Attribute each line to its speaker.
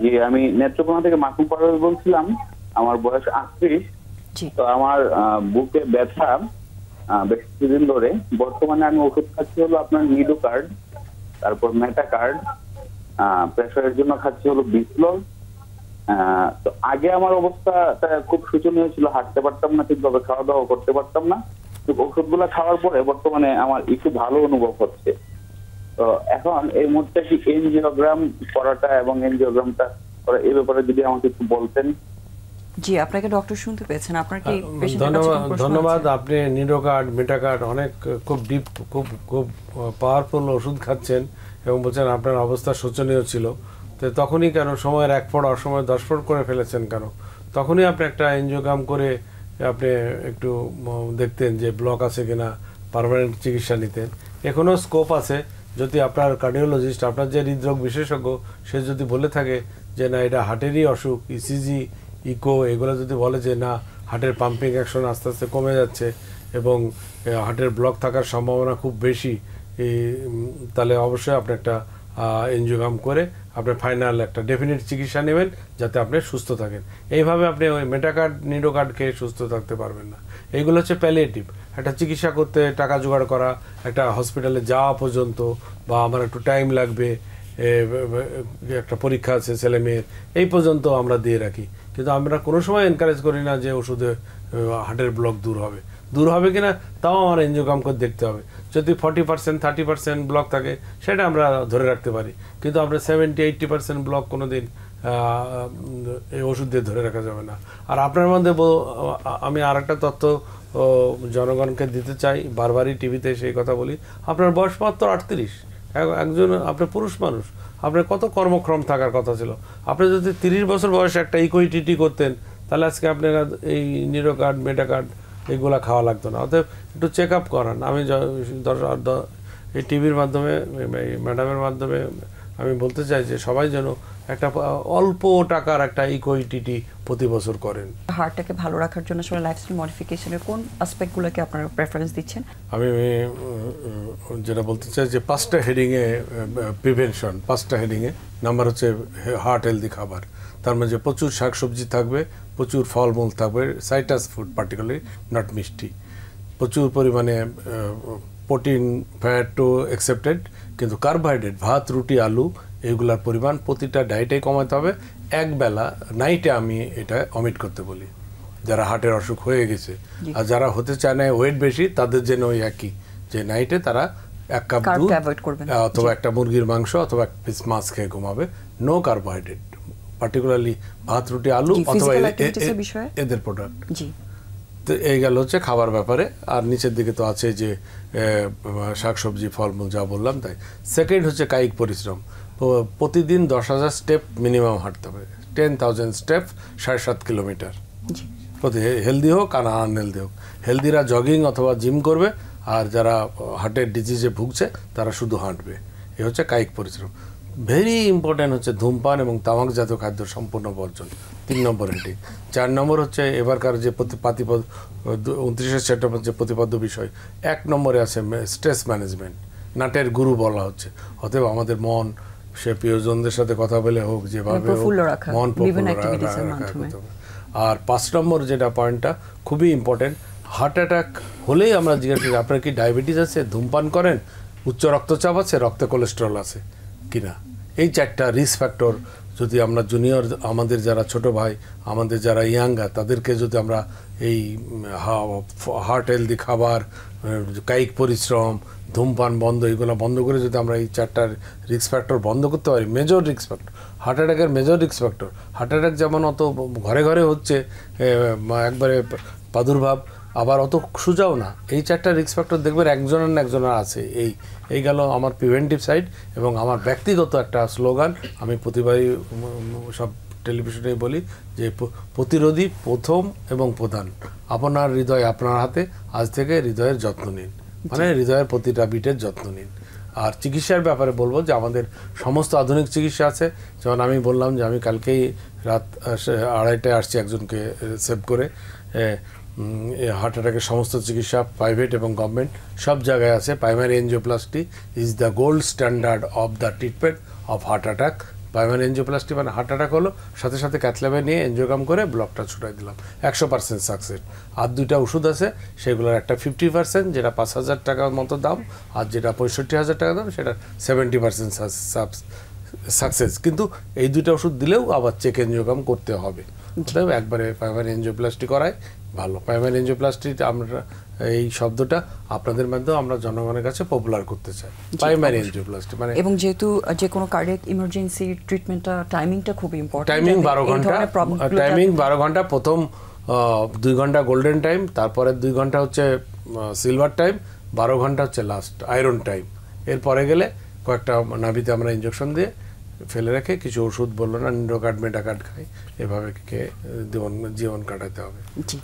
Speaker 1: জি, আমি নেত্রকোনা থেকে মাসুম পারভেজ বলছিলাম। আমার বয়স 38।
Speaker 2: জি।
Speaker 1: তো আমার বুকে ব্যথা বেশ কিছুদিন ধরে। বর্তমানে আমি ওষুধ খাচ্ছি হলো আপনার নিডো কার্ড, তারপর মেটা কার্ড, প্রেশারের জন্য খাচ্ছি হলো বিসলল। তো আগে আমার অবস্থাটা খুব শোচনীয় ছিল, হাঁটতে পারতাম না ঠিকভাবে, খাওয়া দাওয়া করতে পারতাম না। তো ওষুধগুলো খাওয়ার পরে বর্তমানে আমার একটু ভালো অনুভব হচ্ছে। তো এখন এই মুহূর্তে কি এনজিওগ্রাম করাটা এবং এনজিওগ্রামটা করা এই ব্যাপারে যদি আমাকে একটু বলতেন।
Speaker 2: জি, আপনাকে ডক্টর শুনতে পেয়েছেন। আপনার কি
Speaker 3: ধন্যবাদ। আপনি নিডো কার্ড, মেটা কার্ড অনেক খুব ডিপ, খুব খুব পাওয়ারফুল ওষুধ খাচ্ছেন এবং বলছেন আপনার অবস্থা শোচনীয় ছিল। তো তখনই কেন সময়ের 1 ফুট অসময় 10 ফুট করে ফেলেছেন কেন? তখনই আপনি একটা এনজিওগ্রাম করে আপনি একটু দেখতেন যে ব্লক আছে কিনা, পার্মানেন্ট চিকিৎসা নিতেন। এখনও স্কোপ আছে যদি আপনার কার্ডিওলজিস্ট, আপনার যে হৃদরোগ বিশেষজ্ঞ, সে যদি বলে থাকে যে না এটা হার্টেরই অসুখ, ইসিজি, ইকো এগুলো যদি বলে যে না হার্টের পাম্পিং অ্যাকশন আস্তে আস্তে কমে যাচ্ছে এবং হার্টের ব্লক থাকার সম্ভাবনা খুব বেশি, তাহলে অবশ্যই আপনি একটা এনজিওগ্রাম করে আপনার ফাইনাল একটা ডেফিনিট চিকিৎসা নেবেন যাতে আপনি সুস্থ থাকেন। এইভাবে আপনি ওই মেটা কার্ড, নিডো কার্ড খেয়ে সুস্থ থাকতে পারবেন না। এইগুলো হচ্ছে প্যালিয়েটিভ। একটা চিকিৎসা করতে টাকা জোগাড় করা, একটা হসপিটালে যাওয়া পর্যন্ত, বা আমার একটু টাইম লাগবে, একটা পরীক্ষা আছে ছেলে মেয়ের, এই পর্যন্ত আমরা দিয়ে রাখি। কিন্তু আমরা কোনো সময় এনকারেজ করি না যে ওষুধে হার্টের ব্লক দূর হবে কিনা তাও আমার এনজিওগ্রাম করে দেখতে হবে। যদি 40% 30% ব্লক থাকে সেটা আমরা ধরে রাখতে পারি, কিন্তু আমরা 70-80% ব্লক কোনো দিন এই ওষুধ দিয়ে ধরে রাখা যাবে না। আর আপনার মধ্যে আমি আর একটা তথ্য জনগণকে দিতে চাই, বারবারই টিভিতে সেই কথা বলি, আপনার বয়স মাত্র 38। একজন আপনি পুরুষ মানুষ, আপনার কত কর্মক্ষম থাকার কথা ছিল। আপনি যদি 30 বছর বয়সে একটা ইকোইটিটি করতেন তাহলে আজকে আপনারা এই নিডো কার্ড, মেটা কার্ড এগুলা খাওয়া লাগতো না। অতএব একটু চেক আপ করান। আমি এই টিভির মাধ্যমে, ম্যাডামের মাধ্যমে আমি বলতে চাই যে সবাই যেন একটা অল্প টাকার একটা ইকোইটিটি প্রতি বছর করেন।
Speaker 2: হার্টটাকে ভালো রাখার জন্য আসলে লাইফস্টাইল মডিফিকেশনের কোন অ্যাসপেক্টগুলোকে আপনারা প্রেফারেন্স দিচ্ছেন?
Speaker 3: আমি যেটা বলতে চাই যে 5টা হেডিংয়ে প্রিভেনশন, 5টা হেডিংয়ে নাম্বার হচ্ছে হার্ট হেলদি খাবার। তার মধ্যে প্রচুর শাকসবজি থাকবে, প্রচুর ফলমূল থাকবে, সাইট্রাস ফুড পার্টিকুলারলি, নট মিষ্টি, প্রচুর পরিমাণে প্রোটিন, ফ্যাট টু অ্যাকসেপ্টেড, কিন্তু কার্বোহাইড্রেট, ভাত, রুটি, আলু এইগুলার পরিমাণ প্রতিটা ডায়েটে কমাতে হবে। একবেলা নাইটে আমি এটা অমিট করতে বলি যারা হার্টের অসুখ হয়ে গেছে। আর যারা হতে চায় না, ওয়েট বেশি, তাদের জন্য ওই একই, যে নাইটে তারা 1 কাপ দুধ অথবা একটা মুরগির মাংস অথবা 1 পিস মাছ খেয়ে ঘুমাবে। নো কার্বোহাইড্রেট, পার্টিকুলারলি ভাত, রুটি, আলু অথবা এদের প্রোডাক্ট। তো এই গেল হচ্ছে খাবার ব্যাপারে। আর নিচের দিকে তো আছে যে শাকসবজি, ফলমূল যা বললাম তাই। সেকেন্ড হচ্ছে কায়িক পরিশ্রম। প্রতিদিন 10,000 স্টেপ মিনিমাম হাঁটতে হবে, 10,000 স্টেপ, 7.5 কিলোমিটার প্রতি। হেলদি হোক আর আনহেলদি হোক, হেলদিরা জগিং অথবা জিম করবে, আর যারা হার্টের ডিজিজে ভুগছে তারা শুধু হাঁটবে। এ হচ্ছে কায়িক পরিশ্রম। ভেরি ইম্পর্ট্যান্ট হচ্ছে ধূমপান এবং তামাকজাত খাদ্য সম্পূর্ণ বর্জন, 3 নম্বর হেডিং। 4 নম্বর হচ্ছে এবারকার যে 29শে সেপ্টেম্বর যে প্রতিপাদ্য বিষয়, 1 নম্বরে আছে স্ট্রেস ম্যানেজমেন্ট, নাটের গুরু বলা হচ্ছে। অতএব আমাদের মন, সে প্রিয়জনদের সাথে কথা বলে হোক, যেভাবে মন প্রফুল্ল রাখা। আর 5 নম্বর যেটা পয়েন্টটা খুবই ইম্পর্টেন্ট, হার্ট অ্যাটাক হলেই আমরা জিজ্ঞাসা করি আপনার কি ডায়াবেটিস আছে, ধূমপান করেন, উচ্চ রক্তচাপ আছে, রক্তে কোলেস্টেরল আছে কিনা। এই 4টা রিস্ক ফ্যাক্টর যদি আমরা জুনিয়র, আমাদের যারা ছোট ভাই, আমাদের যারা ইয়াঙ্গার, তাদেরকে যদি আমরা এই হার্ট হেলদি খাবার, কায়িক পরিশ্রম, ধূমপান বন্ধ, এগুলো বন্ধ করে যদি আমরা এই 4টার রিস্ক ফ্যাক্টর বন্ধ করতে পারি, মেজর রিস্ক ফ্যাক্টর, হার্ট অ্যাটাকের major risk factor. Heart attack যেমন অত ঘরে ঘরে হচ্ছে একবারে প্রাদুর্ভাব, আবার অত সোজাও না। এই 4টা রিস্ক ফ্যাক্টর দেখবেন একজনের না একজনের আছে। এই গেল আমার প্রিভেন্টিভ সাইড। এবং আমার ব্যক্তিগত একটা স্লোগান, আমি প্রতিবারই সব টেলিভিশনেই বলি যে প্রতিরোধী প্রথম এবং প্রধান। আপনার হৃদয় আপনার হাতে, আজ থেকে হৃদয়ের যত্ন নিন, মানে হৃদয়ের প্রতিটা বিটের যত্ন নিন। আর চিকিৎসার ব্যাপারে বলবো যে আমাদের সমস্ত আধুনিক চিকিৎসা আছে। যেমন আমি বললাম যে আমি কালকেই রাত 2:30টায় আসছি একজনকে সেভ করে। হার্ট অ্যাটাকের সমস্ত চিকিৎসা প্রাইভেট এবং গভর্নমেন্ট সব জায়গায় আছে। Primary angioplasty is the gold standard of the treatment of heart attack primary angioplasty মানে হার্ট অ্যাটাক হলো, সাথে সাথে ক্যাথল্যাবে নিয়ে এনজিওগ্রাম করে ব্লকটা ছুটাই দিলাম, 100% সাকসেস। আর 2টা ওষুধ আছে, সেগুলোর একটা 50% যেটা 5,000 টাকার মতো দাম, আর যেটা 65,000 টাকা দাম সেটা 70% সাকসেস। কিন্তু এই 2টা ওষুধ দিলেও আবার চেক এনজিওগ্রাম করতে হবে, অতএব একবারে প্রাইমারি এনজিওপ্লাস্টি করাই ভালো। প্রাইমারি এনজিওপ্লাস্টি আমরা এই শব্দটা আপনাদের মাধ্যমে আমরা জনগণের কাছে পপুলার করতে চাই, প্রাইমারি এনজিওপ্লাস্টি মানে।
Speaker 2: এবং যেহেতু যে কোনো কার্ডিয়াক ইমার্জেন্সি ট্রিটমেন্টটা টাইমিংটা খুব ইম্পর্টেন্ট,
Speaker 3: টাইমিং 12 ঘন্টা, টাইমিং 12 ঘন্টা। প্রথম 2 ঘন্টা গোল্ডেন টাইম, তারপরে 2 ঘন্টা হচ্ছে সিলভার টাইম, 12 ঘন্টা হচ্ছে লাস্ট আয়রন টাইম। এরপরে গেলে কয়েকটা নাভিতে আমরা ইনজেকশন দিয়ে ফেলে রেখে কিছু ওষুধ বললো না, নিডোকার্ড মেটাকার্ড খাই, এভাবে জীবন কাটাতে হবে।
Speaker 2: জি।